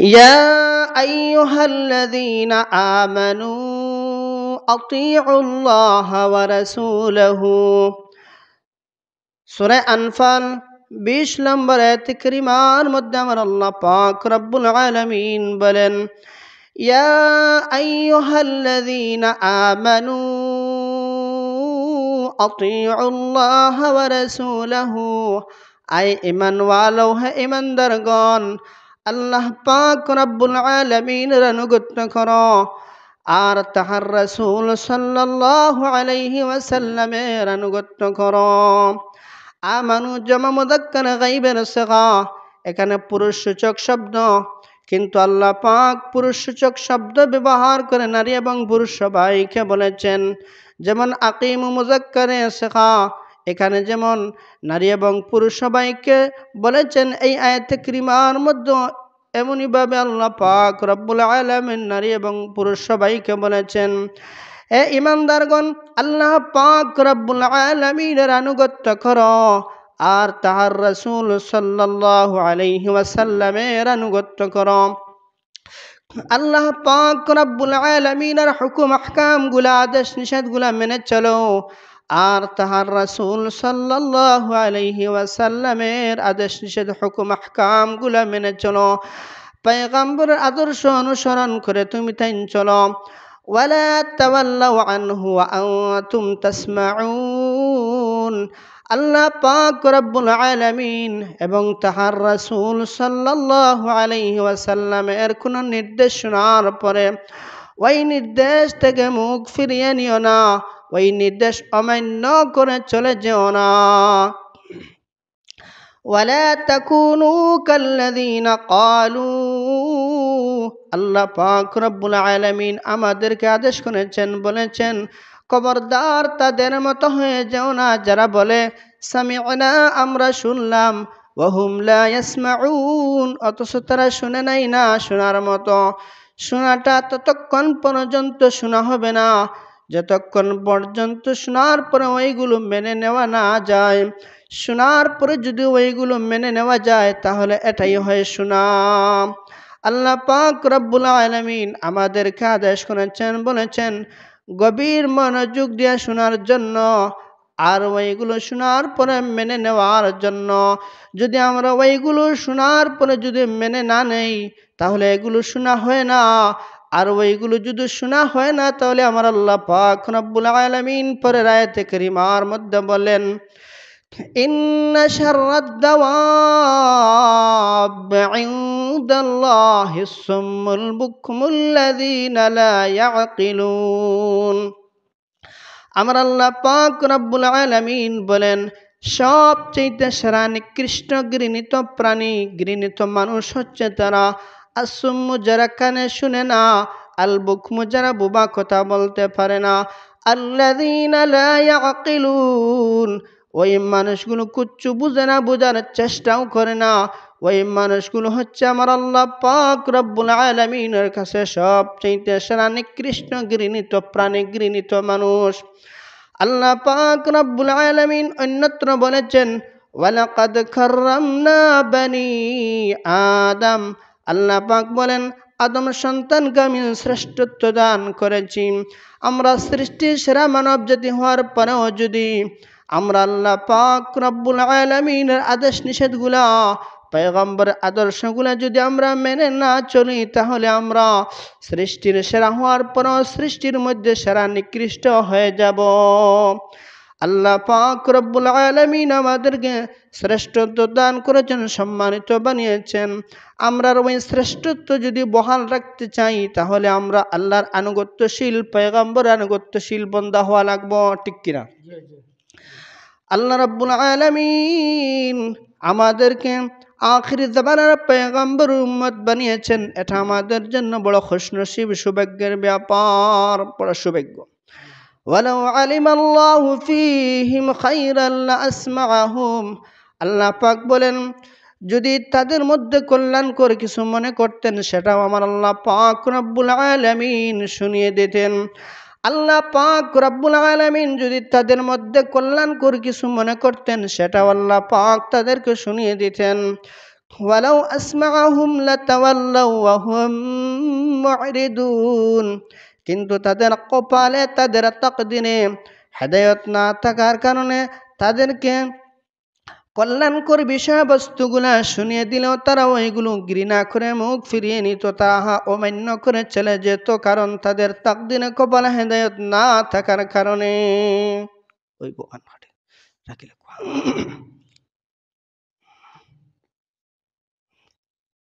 يا أيها الذين آمنوا أطيعوا الله ورسوله সূরা আনফাল ২০ নম্বর আয়াত কারিমার মধ্যে আমার আল্লাহ পাক রব্বুল আলামিন বলেন ইয়া আইয়ুহাল্লাযীনা আমানু আতিউল্লাহ ওয়া রাসূলাহু আয় ঈমানওয়ালো হে ঈমানদারগণ আল্লাহ পাক রব্বুল আলামিনের আনুগত্য করো আর তাহার রাসূল সাল্লাল্লাহু আলাইহি ওয়াসাল্লামের আনুগত্য করো। আমানু জামা মুযাক্কার গায়বের সিগা, এখানে পুরুষসূচক শব্দ, কিন্তু আল্লাহ পাক পুরুষসূচক শব্দ ব্যবহার করে নারী এবং পুরুষ সবাইকে বলেছেন। যেমন আকিমু মুযাক্কারে সিগা, এখানে যেমন নারী এবং পুরুষ সবাইকে বলেছেন, এই আয়াতে কারিমার মধ্যে এমনিভাবে আল্লাহ পাক রব্বুল আলামিন নারী এবং পুরুষ সবাইকে বলেছেন। হে ঈমানদারগণ, আল্লাহ পাক রব্বুল আলামিনের আনুগত্য করো আর তাহার রাসূল সাল্লাল্লাহু আলাইহি ওয়াসাল্লামের আনুগত্য করো। আল্লাহ পাক রব্বুল আলামিনের হুকুম আহকামগুলা, আদেশ নিষেধগুলা মেনে চলো আর তাহার রাসূল সাল্লাল্লাহু আলাইহি ওয়াসাল্লামের আদেশ নিষেধ হুকুম আহকামগুলা মেনে চলো। পয়গম্বরের আদর্শ অনুসরণ করে তুমি তাই চলো। ওয়ালা তাওয়াল্লাউ আনহু ওয়া আনতুম তাসমাউন। আল্লাহ পাক রব্বুল আলামিন এবং তাহার রাসূল সাল্লাল্লাহু আলাইহি ওয়াসাল্লামের কোন নির্দেশ শোনার পরে ওই নির্দেশ থেকে মুখ ফিরিয়ে নিও না, ওই নির্দেশ অমান্য করে চলে যেও না। ওয়ালা তাকুনু কাল্লাযীনা ক্বালু, আল্লাহ পাক রব্বুল আলামিন আমাদেরকে আদেশ করেছেন, বলেছেন খবরদার তাদের মতো হয়ে যাও না যারা বলে সামি'না, আমরা শুনলাম, ওয়া হুম লা ইয়াসমাউন, অথচ তারা শুনে নাই না শোনার মতো। শোনাটা ততক্ষণ পর্যন্ত শোনা হবে না যতক্ষণ পর্যন্ত শোনার পরে ওইগুলো মেনে নেওয়া না যায়। শোনার পরে যদি ওইগুলো মেনে নেওয়া যায় তাহলে এটাই হয় শোনা। আল্লাহ পাক রব্বুল আলামিন আমাদেরকে আদেশ করেছেন, বলেছেন গভীর মনোযোগ দিয়ে শোনার জন্য আর ওইগুলো শোনার পরে মেনে নেওয়ার জন্য। যদি আমরা ওইগুলো শোনার পরে যদি মেনে না নেই তাহলে এগুলো শোনা হয় না, আর ওইগুলো যদি শোনা হয় না তাহলে আমার আল্লাহ পাক রব্বুল আলামিন পরের আয়াতে কারিমার মধ্যে বলেন ইন্না শাররাদ দাওয়াব ইনদাল্লাহিস সুম্মুল বুকমুল্লাযীনা লা ইয়াকিলুন। আমার আল্লাহ পাক রব্বুল আলামিন বলেন সবচেয়ে সেরা নিকৃষ্ট ঘৃণিত প্রাণী, ঘৃণিত মানুষ হচ্ছে তারা আসুম্মু, যারা কানে শুনে না, আল বুকমু, যারা বোবা, কথা বলতে পারে না, আল্লাযীনা লা ইয়াকিলুন, ওই মানুষগুলো কিচ্ছু বুঝে না, বোঝার চেষ্টাও করে না। ওই মানুষগুলো হচ্ছে আমার আল্লাহ পাক রব্বুল আলামিনের কাছে সবচেয়ে সেরা নিকৃষ্ট ঘৃণিত প্রাণী, ঘৃণিত মানুষ। আল্লাহ পাক রব্বুল আলামিন অন্যত্র বলেছেন ওয়ালাকাদ কাররামনা বানি আদম, আল্লাহ পাক বলেন আদম সন্তানকে আমি শ্রেষ্ঠত্ব দান করেছি। আমরা সৃষ্টির সেরা মানব জাতি হওয়ার পরেও যদি আমরা আল্লাহ পাক রব্বুল আলামিনের আদেশ নিষেধগুলা, পয়গম্বরের আদর্শগুলা যদি আমরা মেনে না চলি তাহলে আমরা সৃষ্টির সেরা হওয়ার পরও সৃষ্টির মধ্যে সেরা নিকৃষ্ট হয়ে যাব। আল্লাহ পাক রব্বুল আলামিন আমাদেরকে শ্রেষ্ঠত্ব দান করেছেন, সম্মানিত বানিয়েছেন। আমরা ওই শ্রেষ্ঠত্ব যদি বহাল রাখতে চাই তাহলে আমরা আল্লাহর আনুগত্যশীল, পয়গম্বরের আনুগত্যশীল বান্দা হওয়া লাগবো, ঠিক কিনা? আল্লাহ রাব্বুল আলামিন আমাদেরকে আখির জামানার পয়গম্বর উম্মত বানিয়েছেন, এটা আমাদের জন্য বড় খুশনসিব, সৌভাগ্যের ব্যাপার, বড় সৌভাগ্য। ওয়ালাউ আলিমাল্লাহু ফীহিম খায়রান লাআসমাআহুম, আল্লাহ পাক বলেন যদি তাদের মধ্যে কল্যাণকর কিছু মনে করতেন সেটাও আমার আল্লাহ পাক রব্বুল আলামিন শুনিয়ে দিতেন। আল্লাহ পাক রব্বুল আলামিন যদি তাদের মধ্যে কল্যাণকর কিছু মনে করতেন সেটাও আল্লাহ পাক তাদেরকে শুনিয়ে দিতেন। ওয়ালাউ আসমাআহুম লাতাওয়াল্লাউ ওয়া হুম মু'রিদুন, কিন্তু তাদের কপালে, তাদের তাকদিরে হেদায়েত না থাকার কারণে তাদেরকে কল্যাণকর বিষয়বস্তুগুলা শুনিয়ে দিলেও তারা ওইগুলো ঘৃণা করে মুখ ফিরিয়ে নিত, তাহা অমান্য করে চলে যেত, কারণ তাদের তাকদিরে কপালে হেদায়েত না থাকার কারণে। ওই বোকান ফাটে রাখিলে